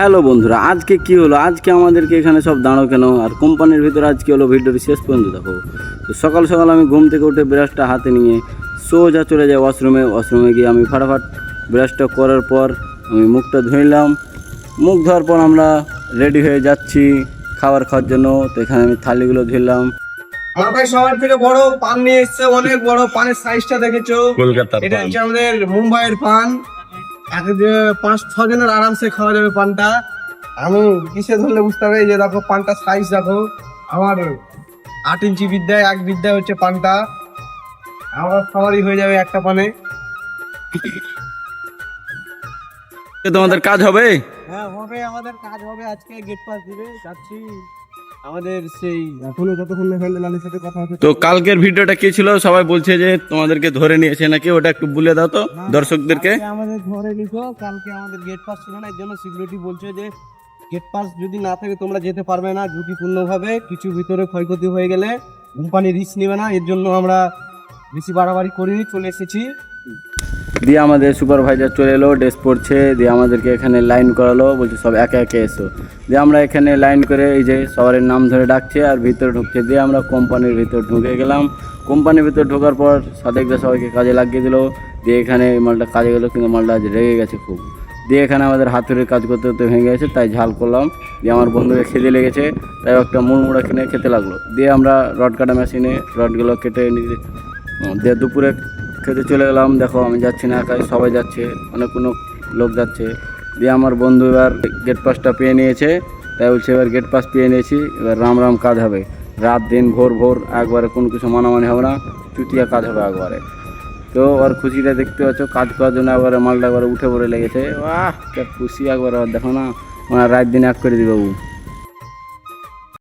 Hello বন্ধুরা, আজকে কি হলো? আজকে আমাদেরকে এখানে সব দাঁড়ো কেন? আর কোম্পানির ভিতরে আজকে হলো, ভিডিওটি শেষ পর্যন্ত দেখো। তো সকাল সকাল আমি ঘুম থেকে উঠে ব্রাশটা হাতে নিয়ে সোজা চলে যাই ওয়াশরুমে গিয়ে আমি ফাটাফাট ব্রাশটা করার পর আমি মুখটা ধুইলাম। মুখ ধোয়ার পর আমরা রেডি হয়ে যাচ্ছি খাবার খাওয়ার জন্য। তো এখানে আমি থালিগুলো ধুইলাম। আমার ভাই সবার থেকে বড় পান নিয়ে এসছে, অনেক বড় পানের সাইজটা দেখেছো? কলকাতার এটা পান। হচ্ছে আমাদের মুম্বাইয়ের পান। এক যে 5-6 জনের আরামসে খাওয়া যাবে পানটা। আমি কিসে ধরলে বুঝতে হবে, যে দেখো পানটা সাইজ দেখো, আমার 8 ইঞ্চি বিদ্যায় 1 বিদ্যায় হচ্ছে পানটা। আমার সবারই হয়ে যাবে একটা পানে। তোমাদের কাজ হবে? হ্যাঁ হবে, আমাদের কাজ হবে। আজকে গেট পাস দিবে, যাচ্ছি আমাদের সেই এখনো যতক্ষণ হ্যান্ডেলারের সাথে কথা হচ্ছে। তো কালকের ভিডিওটা কি ছিল? সবাই বলছে যে তোমাদেরকে ধরে নিয়েছে নাকি, ওটা একটু বলে দাও তো দর্শকদেরকে। কালকে আমাদের ধরে নিছো, কালকে আমাদের গেট পাস ছিল না, এর জন্য সিকিউরিটি বলছে যে গেট পাস যদি না থাকে তোমরা যেতে পারবে না ঝুঁকিপূর্ণভাবে। কিছু ভিতরে ক্ষয়ক্ষতি হয়ে গেলে কোম্পানি রিস্ক নেবে না, এর জন্য আমরা বেশি বাড়াবাড়ি করিনি, চলে এসেছি। দিয়ে আমাদের সুপারভাইজার চলে এলো, ড্রেস পরছে, দিয়ে আমাদেরকে এখানে লাইন করালো, বলছে সব একে একে এসো। দিয়ে আমরা এখানে লাইন করে এই যে সবার নাম ধরে ডাকছে আর ভিতরে ঢুকছে। দিয়ে আমরা কোম্পানির ভিতর ঢুকে গেলাম। কোম্পানির ভিতর ঢোকার পর সাদেকদা সবাইকে কাজে লাগিয়ে দিল। দিয়ে এখানে মালটা কাজে গেলো, কিন্তু মালটা আজ রেগে গেছে খুব। দিয়ে এখানে আমাদের হাতুড়ির কাজ করতে করতে ভেঙে গেছে, তাই ঝাল করলাম। দিয়ে আমার বন্ধুকে খিদে লেগেছে, তাই একটা মুড়মুড়া কিনে খেতে লাগলো। দিয়ে আমরা রড কাটা মেশিনে রডগুলো কেটে নিয়ে দিয়ে দুপুরে খেতে চলে গেলাম। দেখো আমি যাচ্ছি না একাই, সবাই যাচ্ছে, অনেক কোনো লোক যাচ্ছে। দিয়ে আমার বন্ধু এবার গেট পাসটা পেয়ে নিয়েছে, তাই বলছে এবার গেট পাস পেয়ে নিয়েছি, এবার রাম কাজ হবে। রাত দিন ভোর একবারে কোনো কিছু মানামানি হবে না, চুটিয়া কাজ হবে একবারে। তো আর খুশিটা দেখতে পাচ্ছ, কাজ করার জন্য একবারে মালটা একবারে উঠে পড়ে লেগেছে। বাহ, খুশি একবারে, দেখো না, রাত দিন এক করে দিবে বাবু।